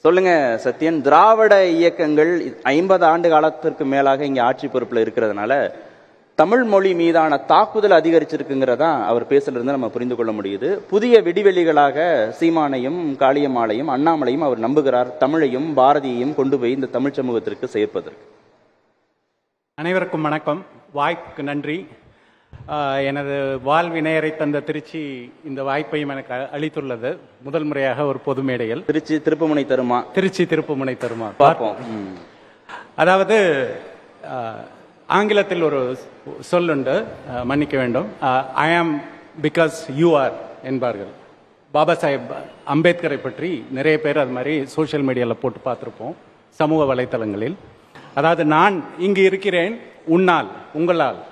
சொல்லுங்க சத்யன். திராவிட இயக்கங்கள் 50 ஆண்டு காலத்திற்கு மேலாக இங்க ஆட்சி பொறுப்புல இருக்கிறதுனால தமிழ் மொழி மீதான தாக்குதல் அதிகரிச்சிருக்குங்கிறதா அவர் பேசுறது நம்ம புரிந்து கொள்ள முடியுது. புதிய விடிவெளிகளாக சீமானையும் காளியம்மாளையும் அண்ணாமலையும் அவர் நம்புகிறார், தமிழையும் பாரதியையும் கொண்டு போய் இந்த தமிழ் சமூகத்திற்கு சேர்ப்பதற்கு. அனைவருக்கும் வணக்கம், வாய்ப்புக்கு நன்றி. எனது வாழ்வினையரை தந்த திருச்சி இந்த வாய்ப்பையும் எனக்கு அளித்துள்ளது. முதல் முறையாக ஒரு பொது மேடையில். திருச்சி திருப்புமுனை தருமா? திருச்சி திருப்புமுனை தருமா பார்ப்போம். அதாவது ஆங்கிலத்தில் ஒரு சொல்லுண்டு, மன்னிக்க வேண்டும், ஐ ஆம் பிகாஸ் யூ ஆர் என்பார்கள். பாபா சாஹேப் அம்பேத்கரை பற்றி நிறைய பேர் அது மாதிரி சோசியல் மீடியாவில் போட்டு பார்த்துருப்போம், சமூக வலைத்தளங்களில். அதாவது நான் இங்கு இருக்கிறேன் உன்னால், உங்களால்,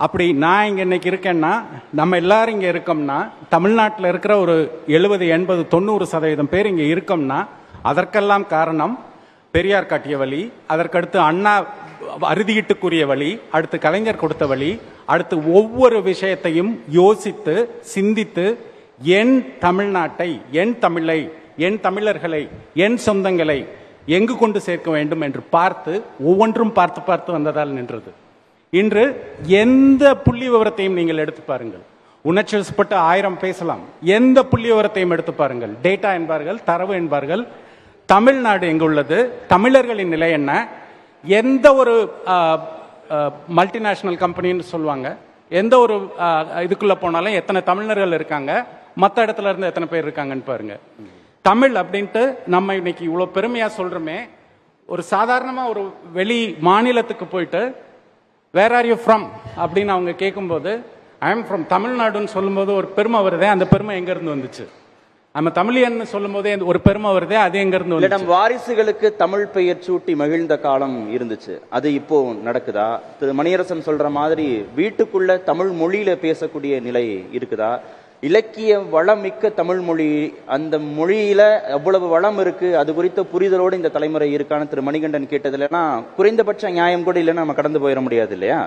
அப்படி நான் இங்கே இன்னைக்கு இருக்கேன்னா, நம்ம எல்லாரும் இங்கே இருக்கோம்னா, தமிழ்நாட்டில் இருக்கிற ஒரு 70, 80, 90% பேர் இங்கே இருக்கோம்னா அதற்கெல்லாம் காரணம் பெரியார் காட்டிய வழி, அதற்கடுத்து அண்ணா அறுதியிட்டுக்குரிய வழி, அடுத்து கலைஞர் கொடுத்த வழி, அடுத்து ஒவ்வொரு விஷயத்தையும் யோசித்து சிந்தித்து என் தமிழ்நாட்டை, என் தமிழை, என் தமிழர்களை, என் சொந்தங்களை எங்கு கொண்டு சேர்க்க வேண்டும் என்று பார்த்து ஒவ்வொன்றும் பார்த்து பார்த்து வந்ததால் நின்றது. இன்று எந்த புள்ளி விவரத்தையும் நீங்கள் எடுத்து பாருங்கள், உணர்ச்சி வசப்பட்டு 1000 பேசலாம், எந்த புள்ளி விவரத்தையும் எடுத்து பாருங்கள், டேட்டா என்பார்கள், தரவு என்பார்கள். தமிழ்நாடு எங்கு உள்ளது, தமிழர்களின் நிலை என்ன, எந்த ஒரு மல்டிநேஷனல் கம்பெனின்னு சொல்லுவாங்க, எந்த ஒரு இதுக்குள்ள போனாலும் எத்தனை தமிழர்கள் இருக்காங்க, மற்ற இடத்துல இருந்து எத்தனை பேர் இருக்காங்கன்னு பாருங்க. தமிழ் அப்படின்ட்டு நம்ம இன்னைக்கு இவ்வளவு பெருமையா சொல்றோமே, ஒரு சாதாரணமா ஒரு வெளி மாநிலத்துக்கு போயிட்டு வேர் ஆர் யூ ஃப்ரம் அப்படின்னு அவங்க கேட்கும்போது ஐ எம் ஃப்ரம் தமிழ்நாடுன்னு சொல்லும்போது ஒரு பெருமை வருதே, அந்த பெருமை எங்க இருந்து வந்துச்சு? நம்ம தமிழியன்னு சொல்லும் போதே ஒரு பெருமை வருதே, அது எங்க இருந்து வந்து? நம் வாரிசுகளுக்கு தமிழ் பெயர் சூட்டி மகிழ்ந்த காலம் இருந்துச்சு, அது இப்போ நடக்குதா? திரு மணியரசன் சொல்ற மாதிரி வீட்டுக்குள்ள தமிழ் மொழியில பேசக்கூடிய நிலை இருக்குதா? இலக்கிய வளம் மிக்க தமிழ் மொழி, அந்த மொழியில எவ்வளவு வளம் இருக்கு, அது குறித்த புரிதலோடு இந்த தலைமுறை இருக்கான்னு திரு மணிகண்டன் கேட்டதுலன்னா குறைந்தபட்ச நியாயம் கூட இல்லைன்னு நம்ம கடந்து போயிட முடியாது இல்லையா?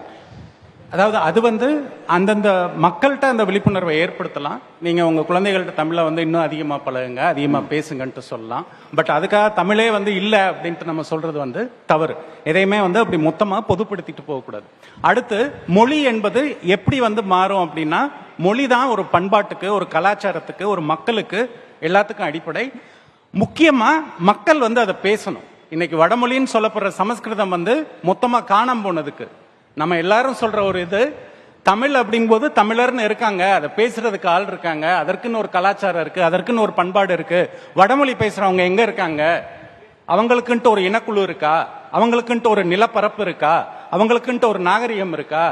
அதாவது அது அந்தந்த மக்கள்கிட்ட அந்த விழிப்புணர்வை ஏற்படுத்தலாம். நீங்க உங்க குழந்தைகள்கிட்ட தமிழை இன்னும் அதிகமா பழகுங்க, அதிகமா பேசுங்கன்ட்டு சொல்லலாம். பட் அதுக்காக தமிழே இல்லை அப்படின்ட்டு நம்ம சொல்றது தவறு. எதையுமே அப்படி மொத்தமா பொதுப்படுத்திட்டு போகக்கூடாது. அடுத்து மொழி என்பது எப்படி மாறும் அப்படின்னா, மொழி தான் ஒரு பண்பாட்டுக்கு, ஒரு கலாச்சாரத்துக்கு, ஒரு மக்களுக்கு எல்லாத்துக்கும் அடிப்படை. முக்கியமா மக்கள் அதை பேசணும். இன்னைக்கு வடமொழின்னு சொல்லப்படுற சமஸ்கிருதம் மொத்தமா காணாம போனதுக்கு நம்ம எல்லாரும் சொல்ற ஒரு இது, தமிழ் அப்படிங்கும்போது தமிழர்னு இருக்காங்க, அதை பேசுறதுக்கு ஆள் இருக்காங்க, அதற்குன்னு ஒரு கலாச்சாரம் இருக்கு, அதற்குன்னு ஒரு பண்பாடு இருக்கு. வடமொழி பேசுறவங்க எங்க இருக்காங்க? அவங்களுக்குன்ட்டு ஒரு இனக்குழு இருக்கா? அவங்களுக்குன்ட்டு ஒரு நிலப்பரப்பு இருக்கா? அவங்களுக்குன்ட்டு ஒரு நாகரிகம் இருக்கா?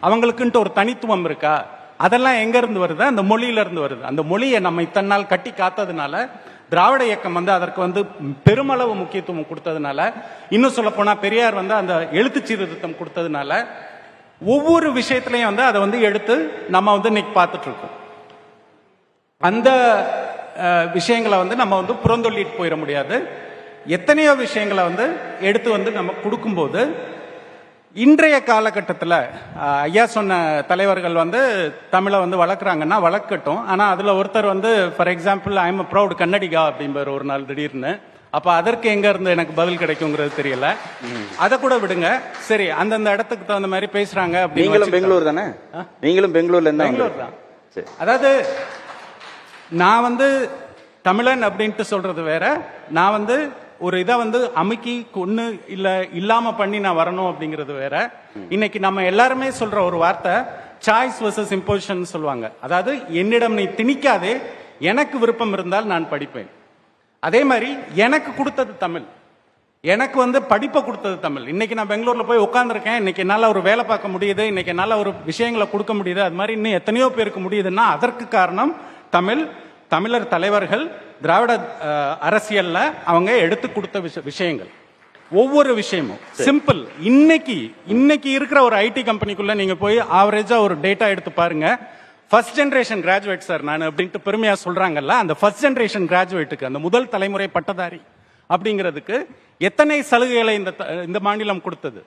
அவங்களுக்குன்ட்டு ஒரு தனித்துவம் இருக்கா? அதெல்லாம் எங்க இருந்து வருது? அந்த மொழியில இருந்து வருது. அந்த மொழியை நம்ம இத்தனை நாள் கட்டி காத்ததுனால, திராவிட இயக்கம் அதற்கு பெருமளவு முக்கியத்துவம் கொடுத்ததுனால, இன்னும் சொல்ல போனா பெரியார் அந்த எழுத்து சீர்திருத்தம் கொடுத்ததுனால, ஒவ்வொரு விஷயத்திலையும் அதை எடுத்து நம்ம இன்னைக்கு பார்த்துட்டு இருக்கோம். அந்த விஷயங்களை நம்ம புறந்தொள்ளிட்டு போயிட முடியாது. எத்தனையோ விஷயங்களை எடுத்து நம்ம கொடுக்கும்போது, இன்றைய காலகட்டத்தில் ஐயா சொன்ன தலைவர்கள் தமிழை வளர்க்குறாங்கன்னா வளர்க்கட்டும். ஆனால் அதில் ஒருத்தர் for example I am proud Kannadiga அப்படிங்கிற ஒரு நாள் திடீர்னு, அப்போ அதற்கு எங்க இருந்து எனக்கு பதில் கிடைக்குங்கிறது தெரியல. அதை கூட விடுங்க, சரி, அந்தந்த இடத்துக்கு தகுந்த மாதிரி பேசுறாங்க. நீங்களும் பெங்களூர் தானே? நீங்களும் பெங்களூர்ல பெங்களூர் தான். அதாவது நான் தமிழன் அப்படின்ட்டு சொல்றது வேற, நான் ஒரு இதை அமுக்கி கொன்னு இல்லாம பண்ணி நான் வரணும் அப்படிங்கிறது வேற. இன்னைக்கு நம்ம எல்லாருமே சொல்ற ஒரு வார்த்தை சாய்ஸ் வெர்சஸ் இம்போசிஷன் சொல்லுவாங்க. அதாவது என்னிடம் நீ திணிக்காதே, எனக்கு விருப்பம் இருந்தால் நான் படிப்பேன். அதே மாதிரி எனக்கு கொடுத்தது தமிழ், எனக்கு படிப்பை கொடுத்தது தமிழ். இன்னைக்கு நான் பெங்களூர்ல போய் உட்காந்துருக்கேன், இன்னைக்கு என்னால ஒரு வேலை பார்க்க முடியுது, இன்னைக்கு என்னால ஒரு விஷயங்களை கொடுக்க முடியுது, அது மாதிரி இன்னும் எத்தனையோ பேருக்கு முடியுதுன்னா அதற்கு காரணம் தமிழ், தமிழர் தலைவர்கள், திராவிட அரசியல்ல அவங்க எடுத்து கொடுத்த விஷயங்கள். ஒவ்வொரு விஷயமும் சிம்பிள். இன்னைக்கு இருக்கிற ஒரு ஐடி கம்பெனிக்குள்ள நீங்க போய் ஆவரேஜா ஒரு டேட்டா எடுத்து பாருங்க. ஃபர்ஸ்ட் ஜெனரேஷன் கிராஜுவேட் சார் நான் அப்படின்ட்டு பெருமையா சொல்றாங்கல்ல, அந்த ஃபர்ஸ்ட் ஜெனரேஷன் கிராஜுவேட்டுக்கு, அந்த முதல் தலைமுறை பட்டதாரி அப்படிங்கிறதுக்கு எத்தனை சலுகைகளை இந்த மாநிலம் கொடுத்தது?